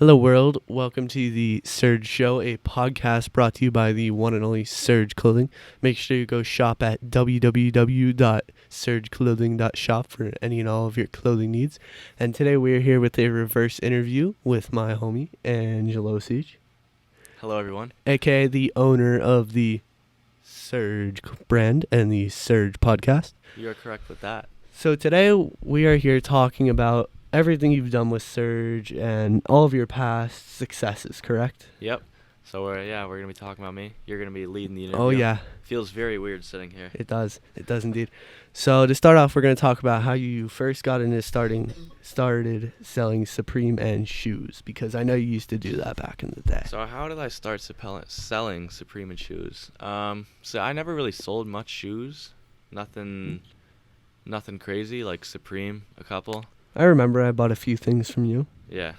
Hello world, welcome to the Surge Show, a podcast brought to you by the one and only Surge Clothing. Make sure you go shop at www.surgeclothing.shop for any and all of your clothing needs. And today we are here with a reverse interview with my homie, Angelo. Hello everyone. AKA the owner of the Surge brand and the Surge podcast. You are correct with that. So today we are here talking about everything you've done with Surge and all of your past successes, correct? Yep. So we're going to be talking about me. You're going to be leading the interview. Oh, yeah. Feels very weird sitting here. It does. It does indeed. So to start off, we're going to talk about how you first got into started selling Supreme and shoes, because I know you used to do that back in the day. So how did I start selling Supreme and shoes? So I never really sold much shoes. Nothing crazy, like Supreme, a couple. I remember I bought a few things from you. Yeah.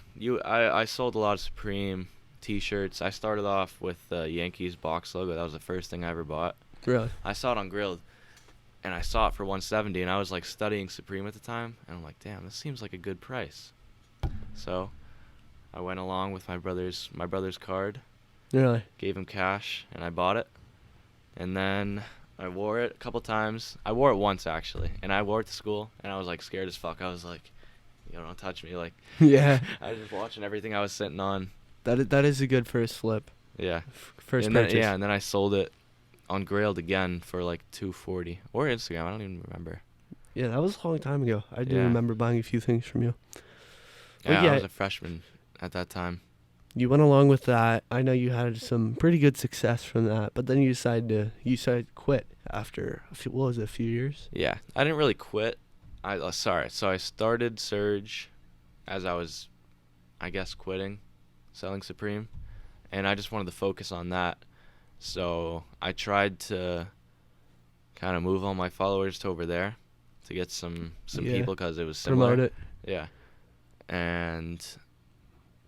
I sold a lot of Supreme T-shirts. I started off with the Yankees box logo. That was the first thing I ever bought. Really? I saw it on Grilled, and I saw it for $170, and I was like studying Supreme at the time, and I'm like, damn, this seems like a good price. So I went along with my brother's card. Really? Gave him cash, and I bought it. And then I wore it a couple times. I wore it once, actually, and I wore it to school, and I was like scared as fuck. I was like, don't touch me. Like, yeah. I was just watching everything I was sitting on. That is a good first flip. Yeah. First purchase. And then I sold it on Grailed again for like $240 or Instagram. I don't even remember. Yeah, that was a long time ago. I do Yeah. remember buying a few things from you. Yeah, I was a freshman at that time. You went along with that. I know you had some pretty good success from that, but then you decided to quit after a few years? Yeah, I didn't really quit. So I started Surge as I was, I guess, quitting selling Supreme, and I just wanted to focus on that. So I tried to kind of move all my followers to over there to get some people, because it was similar. Promote it. Yeah. And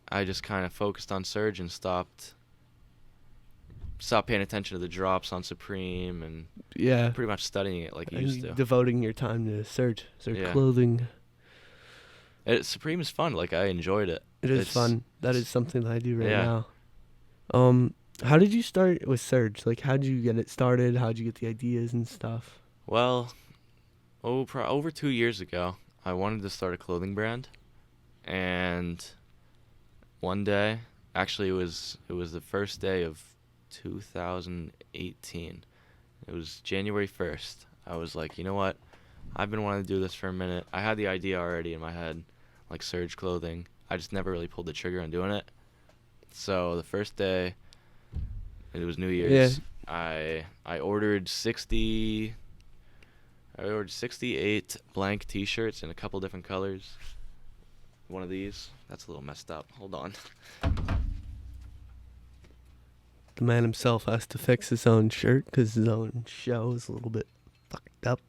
I just kind of focused on Surge and stopped paying attention to the drops on Supreme, and pretty much studying it like you used to. Devoting your time to Surge Yeah. Clothing. Supreme is fun. Like, I enjoyed it. It's fun. That is something that I do right Yeah. now. How did you start with Surge? Like, how did you get it started? How did you get the ideas and stuff? Well, over 2 years ago, I wanted to start a clothing brand, and one day, actually it was the first day of 2018. It was January 1st. I was like, you know what? I've been wanting to do this for a minute. I had the idea already in my head, like Surge Clothing. I just never really pulled the trigger on doing it. So the first day, it was New Year's. Yeah. I ordered 68 blank T-shirts in a couple different colors. One of these. That's a little messed up. Hold on. The man himself has to fix his own shirt because his own show is a little bit fucked up.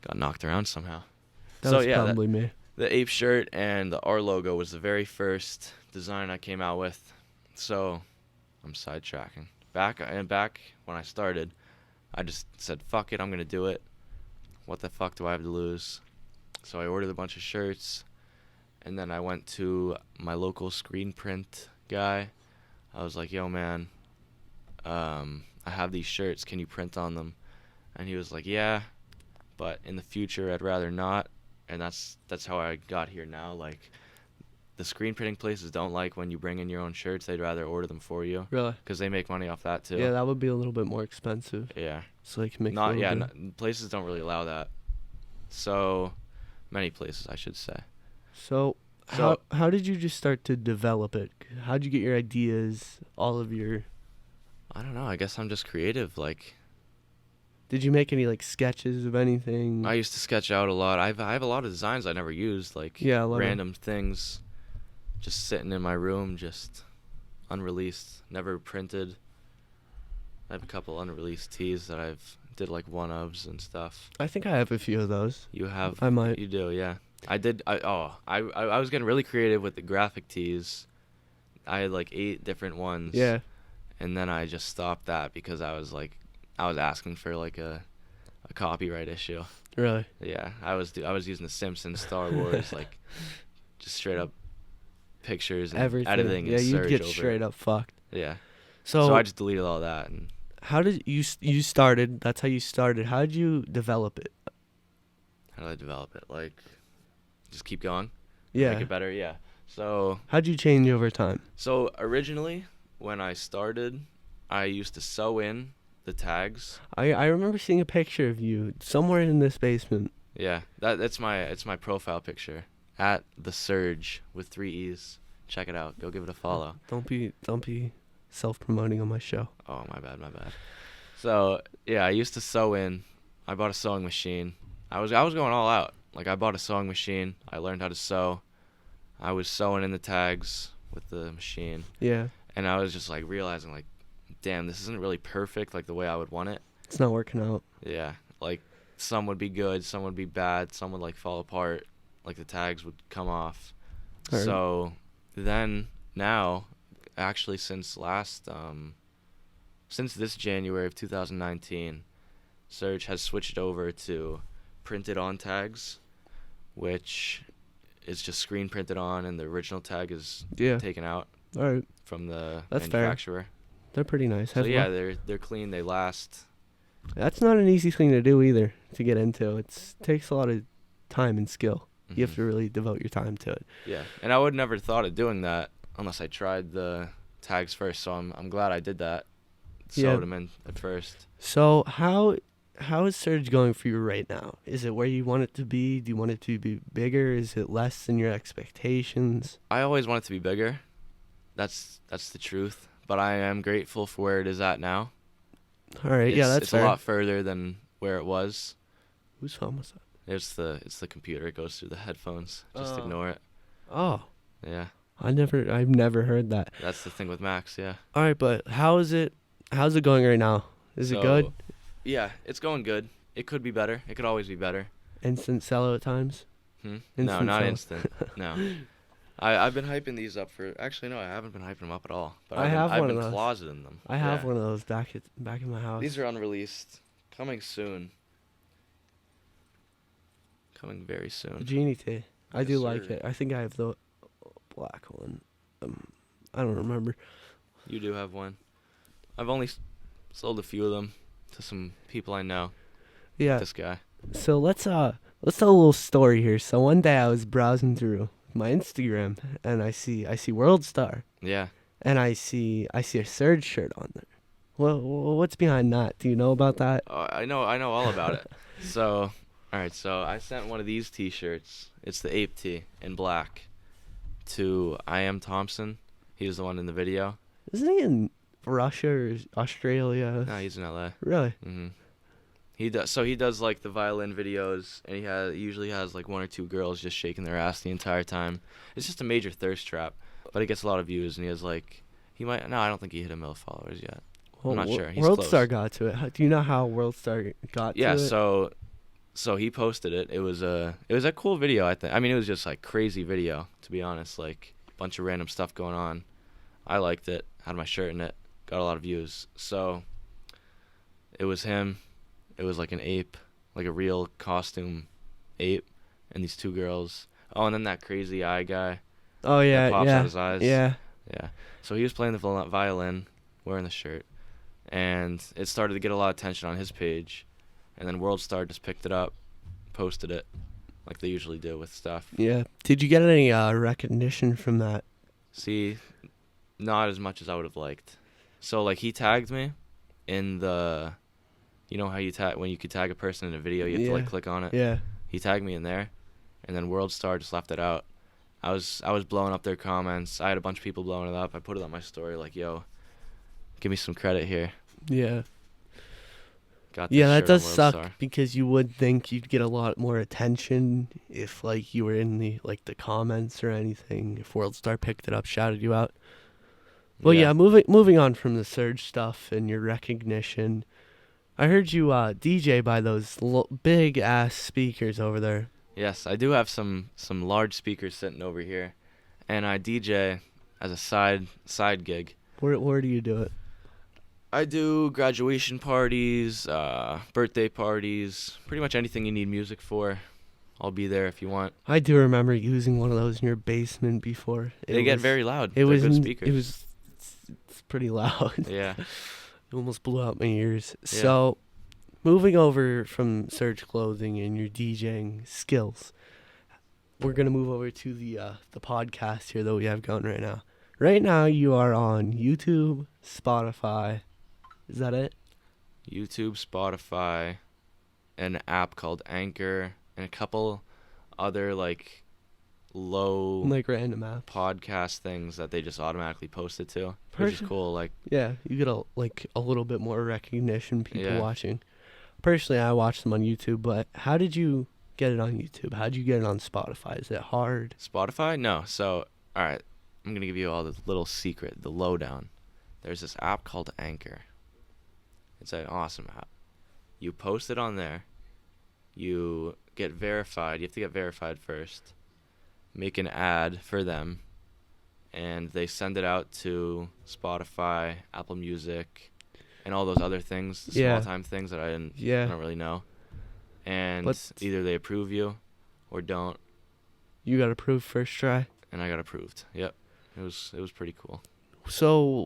Got knocked around somehow. That was probably me. The ape shirt and the R logo was the very first design I came out with. So I'm sidetracking. Back when I started, I just said, fuck it, I'm going to do it. What the fuck do I have to lose? So I ordered a bunch of shirts, and then I went to my local screen print guy. I was like, yo, man, I have these shirts. Can you print on them? And he was like, yeah, but in the future, I'd rather not. And that's how I got here now. Like, the screen printing places don't like when you bring in your own shirts. They'd rather order them for you. Really? Because they make money off that, too. Yeah, that would be a little bit more expensive. Yeah. So they can make places don't really allow that. So many places, I should say. So how did you just start to develop it? How did you get your ideas, all of your... I don't know. I guess I'm just creative. Like, did you make any like sketches of anything? I used to sketch out a lot. I have a lot of designs I never used, like random things, just sitting in my room, just unreleased, never printed. I have a couple unreleased tees that I've did like one-ofs and stuff. I think I have a few of those. You have? I might. You do, yeah. I did. I was getting really creative with the graphic tees. I had like 8 different ones. Yeah. And then I just stopped that because I was asking for like a copyright issue. Really? Yeah, I was using the Simpsons, Star Wars, like just straight up pictures and Everything. editing and Yeah, surge you'd get over straight it. up fucked. Yeah. So So I just deleted all that. And how did you started? That's how you started. How did you develop it? how did I develop it? Like, just keep going. Yeah. Make it better. Yeah. So How'd you change over time? originally, when I started, I used to sew in the tags. I remember seeing a picture of you somewhere in this basement. Yeah, it's my profile picture at the Surge with 3 E's. Check it out. Go give it a follow. Don't be self-promoting on my show. Oh, my bad. So yeah, I used to sew in. I bought a sewing machine. I was going all out. Like, I bought a sewing machine. I learned how to sew. I was sewing in the tags with the machine. Yeah. And I was just like realizing, like, damn, this isn't really perfect like the way I would want it. It's not working out. Yeah, like some would be good, some would be bad, some would like fall apart, like the tags would come off. Alright. So then now, actually since this January of 2019, Surge has switched over to printed on tags, which is just screen printed on, and the original tag is taken out All right. from the That's fair. manufacturer. They're pretty nice. So yeah, they're clean, they last. That's not an easy thing to do either, to get into. It takes a lot of time and skill. You have to really devote your time to it. Yeah, and I would never thought of doing that unless I tried the tags first. So I'm glad I did that. Sewed them in at first. So how is Surge going for you right now? Is it where you want it to be? Do you want it to be bigger? Is it less than your expectations? I always want it to be bigger. That's the truth. But I am grateful for where it is at now. All right, that's fair. It's a lot further than where it was. Whose phone was that? It's the computer. It goes through the headphones. Just ignore it. Oh. Yeah. I've never heard that. That's the thing with Max, yeah. All right, but how's it going right now? Is it good? Yeah, it's going good. It could be better. It could always be better. Instant sell at times? No, not instant. No. I've been hyping these up for. Actually, no, I haven't been hyping them up at all. But I've been closeting them. I have one of those back in my house. These are unreleased. Coming soon. Coming very soon. Genie tee. I do Yes, like sir. it. I think I have the black one. I don't remember. You do have one. I've only sold a few of them to some people I know. Yeah. This guy. So let's tell a little story here. So one day I was browsing through my Instagram and I see World Star. Yeah. And I see a Surge shirt on there. Well, what's behind that? Do you know about that? I know all about it. So, all right. So I sent one of these T-shirts. It's the Ape Tee in black to I Am Thompson. He was the one in the video. Isn't he in Russia or Australia? No, he's in LA. Really? Mhm. He does. So he does like the violin videos, and he usually has like 1 or 2 girls just shaking their ass the entire time. It's just a major thirst trap, but he gets a lot of views, and he has like I don't think he hit 1 million followers yet. Well, I'm not sure. He's World close. Star got to it. Do you know how World Star got to it? Yeah. So he posted it. It was a cool video. I think. I mean, it was just like crazy video, to be honest. Like a bunch of random stuff going on. I liked it. Had my shirt in it. Got a lot of views. So it was him. It was like an ape, like a real costume ape, and these 2 girls. Oh, and then that crazy eye guy. Oh yeah, that pops yeah. out his eyes. Yeah. Yeah. So he was playing the violin, wearing the shirt, and it started to get a lot of attention on his page, and then World Star just picked it up, posted it, like they usually do with stuff. Yeah. Did you get any recognition from that? See, not as much as I would have liked. So like he tagged me in the, you know how you tag when you could tag a person in a video, you have to like click on it. Yeah. He tagged me in there, and then World Star just left it out. I was blowing up their comments. I had a bunch of people blowing it up. I put it on my story like, yo, give me some credit here. Yeah. Got this Yeah, that shirt on does World suck Star. because you would think you'd get a lot more attention if like you were in the comments or anything. If World Star picked it up, shouted you out. Well, Yeah. yeah. Moving on from the Surge stuff and your recognition, I heard you DJ by those big ass speakers over there. Yes, I do have some large speakers sitting over here, and I DJ as a side gig. Where do you do it? I do graduation parties, birthday parties, pretty much anything you need music for. I'll be there if you want. I do remember using one of those in your basement before. They get very loud. It They're was good speakers. It's pretty loud. Yeah. It almost blew out my ears. Yeah. So, moving over from Surge Clothing and your DJing skills, we're gonna move over to the podcast here that we have going right now. Right now, you are on YouTube, Spotify. Is that it? YouTube, Spotify, an app called Anchor, and a couple other like low Like random apps. podcast things that they just automatically post it to, which is cool. Like, Yeah, you get a little bit more recognition, people Yeah. watching. Personally, I watch them on YouTube, but how did you get it on YouTube? How did you get it on Spotify? Is it hard? Spotify? No. So, all right, I'm going to give you all the little secret, the lowdown. There's this app called Anchor. It's an awesome app. You post it on there. You get verified. You have to get verified first. Make an ad for them. And they send it out to Spotify, Apple Music, and all those other things, the Yeah. small-time things that I Yeah. don't really know. And But- either they approve you or don't. You got approved first try. And I got approved. Yep. It was pretty cool. So,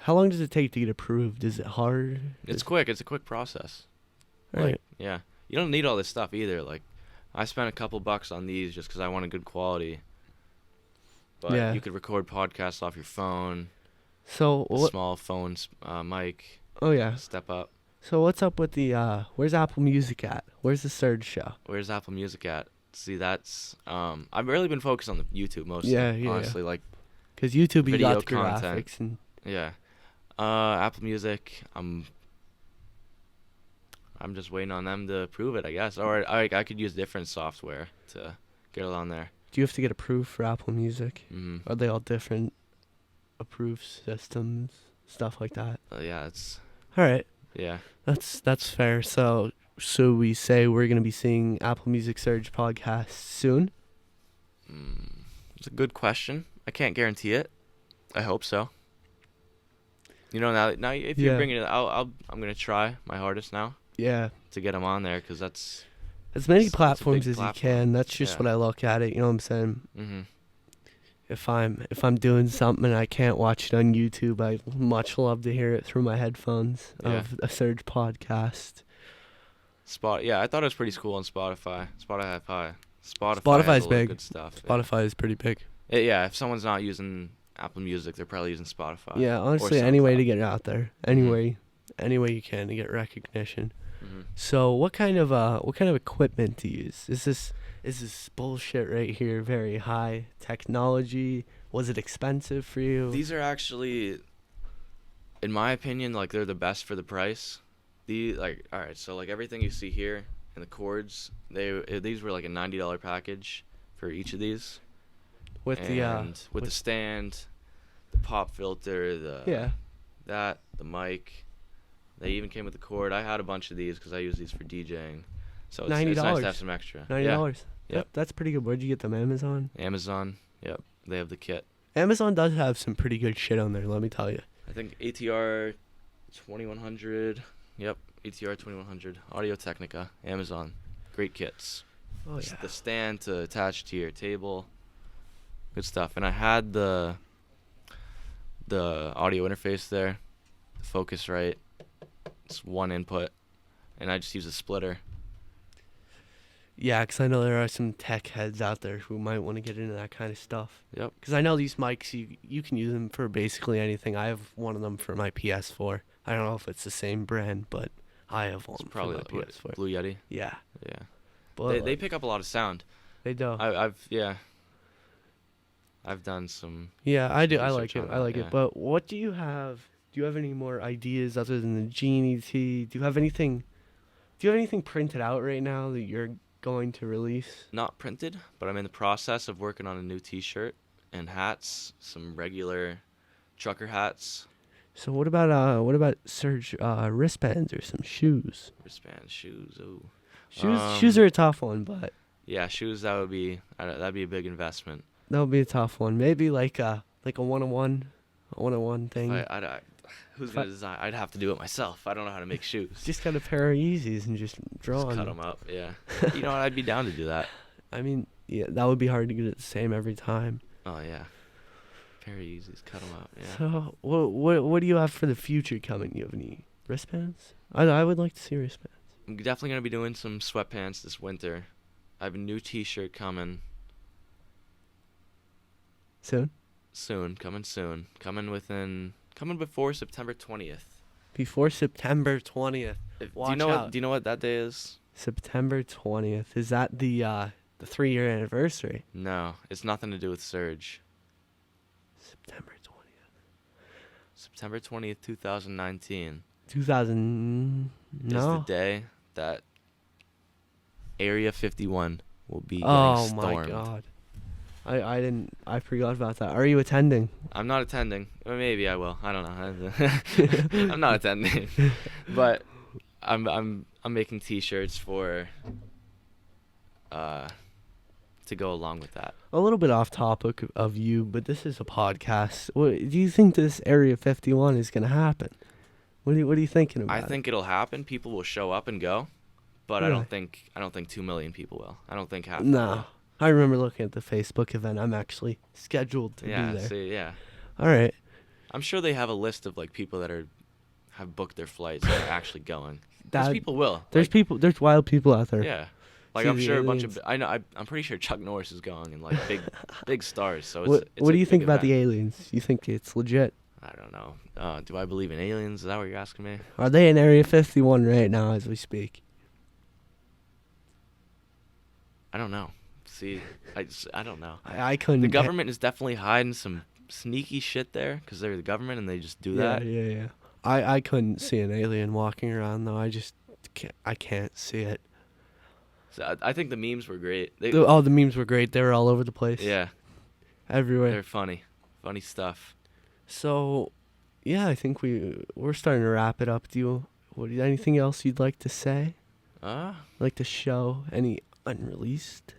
how long does it take to get approved? Is it hard? It's quick. It's a quick process. Right. Yeah. You don't need all this stuff either. Like, I spent a couple bucks on these just because I wanted good quality. But Yeah. you could record podcasts off your phone, So, a what? small phone mic, Oh, yeah. step up. So, what's up with where's Apple Music at? Where's the Surge show? Where's Apple Music at? See, that's I've really been focused on the YouTube mostly. Yeah, yeah. Honestly, like, Because YouTube, you Video got the content. graphics and yeah. Apple Music, I'm just waiting on them to approve it, I guess. Or I could use different software to get it on there. do you have to get approved for Apple Music? Hmm. Are they all different approved systems, stuff like that? Yeah, it's All right, yeah. that's fair. So we say we're gonna be seeing Apple Music Surge podcast soon. It's a good question. I can't guarantee it. I hope so. You know, now if you Yeah. bring it, I'm gonna try my hardest now Yeah, to get them on there because that's. as many It's a platforms big as platform. you can. That's just Yeah. what I look at it. You know what I'm saying? Hmm. If I'm doing something and I can't watch it on YouTube, I much love to hear it through my headphones of a Surge podcast. Yeah, I thought it was pretty cool on Spotify. Spotify Spotify's has a lot of big. good stuff. Spotify is pretty big. Yeah, if someone's not using Apple Music, they're probably using Spotify. Yeah, or honestly, any way to SoundCloud. get it out there, any way you can to get recognition. Mhm. So, what kind of equipment to use? Is this bullshit right here very high technology? Was it expensive for you? These are actually, in my opinion, like they're the best for the price. All right, so like everything you see here and the cords, these were like a $90 package for each of these. with the stand, the pop filter, yeah. the mic. They even came with the cord. I had a bunch of these because I use these for DJing. So it's nice $90. to have some extra. $90. Yeah. Yep, that's pretty good. Where'd you get them? Amazon? Amazon. Yep. They have the kit. Amazon does have some pretty good shit on there, let me tell you. I think ATR 2100. Yep. ATR 2100. Audio Technica. Amazon. Great kits. Oh yeah. The stand to attach to your table. Good stuff. And I had the audio interface there. The Focusrite. It's one input. And I just use a splitter. Yeah, because I know there are some tech heads out there who might want to get into that kind of stuff. Yep. Because I know these mics, you can use them for basically anything. I have one of them for my PS4. I don't know if it's the same brand, but I have one It's for probably my like what, PS4. Blue Yeti. Yeah. Yeah. But They pick up a lot of sound. They do. I've done some. Yeah, I do. I research like it. on I like that, it. yeah. But what do you have? Do you have any more ideas other than the Genie T? Do you have anything printed out right now that you're going to release? Not printed, but I'm in the process of working on a new T-shirt and hats, some regular trucker hats, So what about Surge wristbands or some shoes? wristbands, shoes. Ooh. Shoes are a tough one, but Yeah, shoes. That'd be a big investment. that would be a tough one. Maybe like a 101, thing. Who's If gonna I- design? I'd have to do it myself. I don't know how to make shoes. Just got a pair of Yeezys and just draw Just on cut them. them up. Yeah. You know what? I'd be down to do that. I mean, yeah, that would be hard to get it the same every time. Oh yeah. Pair of Yeezys, cut them up. Yeah. So what do you have for the future coming? You have any wristbands? I would like to see wristbands. I'm definitely gonna be doing some sweatpants this winter. I have a new T-shirt coming Soon? soon. Coming before September 20th. Before September 20th. Do Watch you know out. what? Do you know what that day is? September 20th. Is that the 3-year anniversary? No, it's nothing to do with Surge. September 20th. September 20th, 2019 2000. is the No. day that Area 51 will be getting Oh stormed. my god. I forgot about that. Are you attending? I'm not attending. Or maybe I will. I don't know. I'm not attending. But I'm making T-shirts for to go along with that. A little bit off topic of you, but this is a podcast. What do you think this Area 51 is going to happen? What are you thinking about? I think it'll happen. People will show up and go, but Really? I don't think 2 million people will. I don't think half. No. I remember looking at the Facebook event. I'm actually scheduled to Yeah. be there. See, yeah. All right. I'm sure they have a list of like people that have booked their flights and are actually going. Those That- people will. There's there's wild people out there. Yeah. Like See I'm the sure a bunch of aliens. I'm pretty sure Chuck Norris is going and like big stars. So it's What a do you think big about the event. aliens? You think it's legit? I don't know. Do I believe in aliens? Is that what you're asking me? Are they in Area 51 right now as we speak? I don't know. See, I don't know. I couldn't. The government is definitely hiding some sneaky shit there because they're the government and they just do Yeah, that. yeah. I couldn't see an alien walking around though. I can't see it. So I think the memes were great. The memes were great. They were all over the place. Yeah, Everywhere. they're funny stuff. So, yeah, I think we're starting to wrap it up. Anything else you'd like to say? Like to show any unreleased?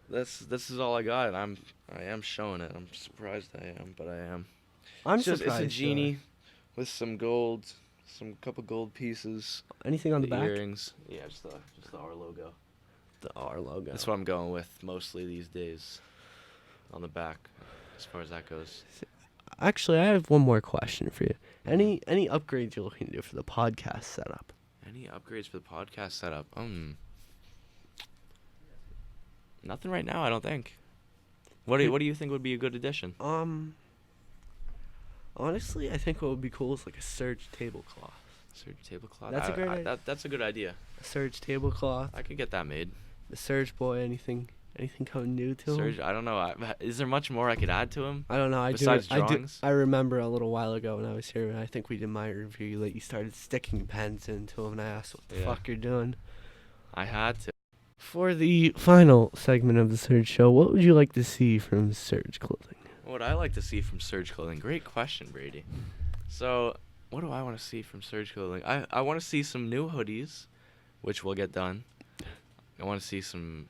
This is all I got. I am showing it. I'm surprised I am, but I am. I'm It's surprised. a genie with some gold, couple gold pieces. Anything on the back? Earrings. Yeah, just the R logo. The R logo. That's what I'm going with mostly these days. On the back, as far as that goes. Actually, I have one more question for you. Any upgrades you're looking to do for the podcast setup? Any upgrades for the podcast setup? Nothing right now, I don't think. What do you think would be a good addition? Honestly, I think what would be cool is like a Surge tablecloth. Surge tablecloth. That's a great idea. That's a good idea. A Surge tablecloth. I could get that made. The Surge boy. Anything coming new to him? Surge. I don't know. Is there much more I could add to him? I don't know. Besides drawings? I remember a little while ago when I was here, and I think we did my review that you started sticking pens into him, and I asked what the Yeah. fuck you're doing. I had to. For the final segment of the Surge Show, what would you like to see from Surge Clothing? What I like to see from Surge Clothing? Great question, Brady. So, what do I want to see from Surge Clothing? I want to see some new hoodies, which will get done. I want to see some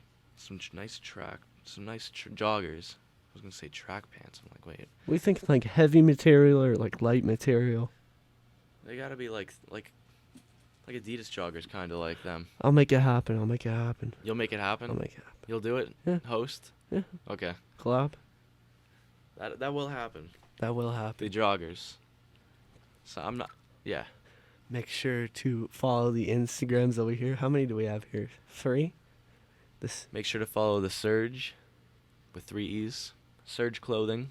nice joggers. I was gonna say track pants. I'm like, wait, We think like heavy material or like light material. they gotta be like Adidas joggers, kind of like them. I'll make it happen. You'll make it I'll happen. make it happen. You'll do it. Yeah. Host. Yeah. Okay. Collab. That will happen. That will happen. The joggers. So I'm not. Yeah. Make sure to follow the Instagrams over here. How many do we have here? 3? Make sure to follow the Surge, with 3 E's, Surge Clothing,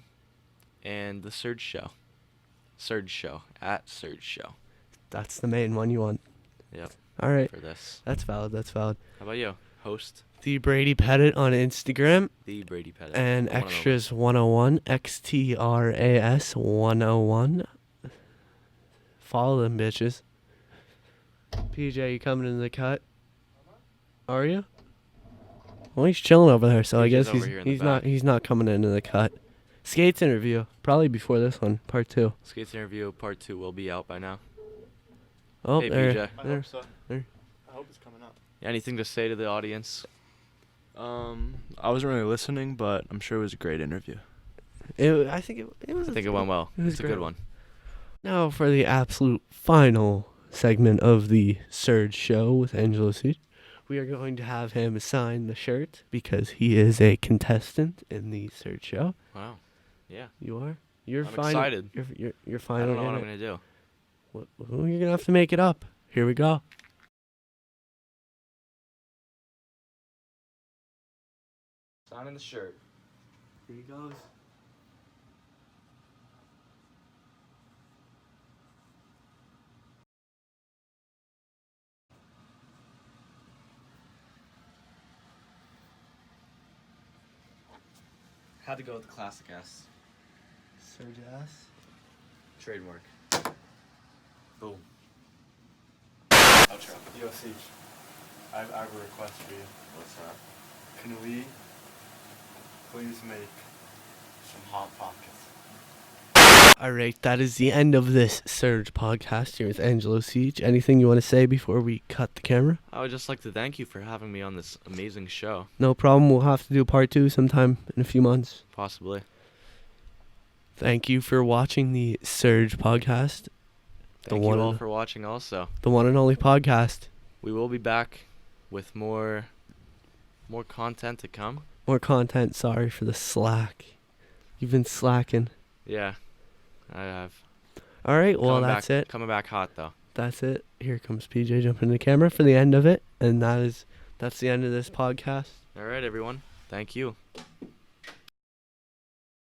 and the Surge Show. Surge Show at Surge Show. That's the main one you want. Yep. All right. For this. That's valid. How about you? Host The Brady Pettit on Instagram the Brady Pettit. and The one and only. Extras 101, XTRAS 101. Follow them bitches. PJ, you coming into the cut? Are you? Well, he's chilling over there, so I PJ's guess over here in the he's not coming into the cut. Skates interview, probably before this one, part 2. Skates interview part 2 will be out by now. Oh, Hey, there. BJ. I there. hope so. there. I hope it's coming up. Anything to say to the audience? I wasn't really listening, but I'm sure it was a great interview. I think it was. I think it went well. It was It's a great. good one. Now for the absolute final segment of the Surge Show with Angelo Siege. We are going to have him sign the shirt because he is a contestant in the Surge Show. Wow. Yeah. You are? You're I'm fine. excited. You're I fine. don't know what I'm going to do. Well, you're gonna have to make it up. Here we go. Signing the shirt. Here he goes. Had to go with the classic S. Surge ass. Trademark. Boom. Outro. Yo, Siege. I have a request for you. What's that? Can we please make some Hot Pockets? Alright, that is the end of this Surge podcast here with Angelo Siege. Anything you want to say before we cut the camera? I would just like to thank you for having me on this amazing show. No problem. We'll have to do part 2 sometime in a few months. Possibly. Thank you for watching the Surge podcast. Thank you all for watching also. The one and only podcast. We will be back with more content to come. More content. Sorry for the slack. You've been slacking. Yeah, I have. All right. Well, Coming that's back, it. Coming back hot though. That's it. Here comes PJ jumping in the camera for the end of it, and that's the end of this podcast. All right, everyone. Thank you.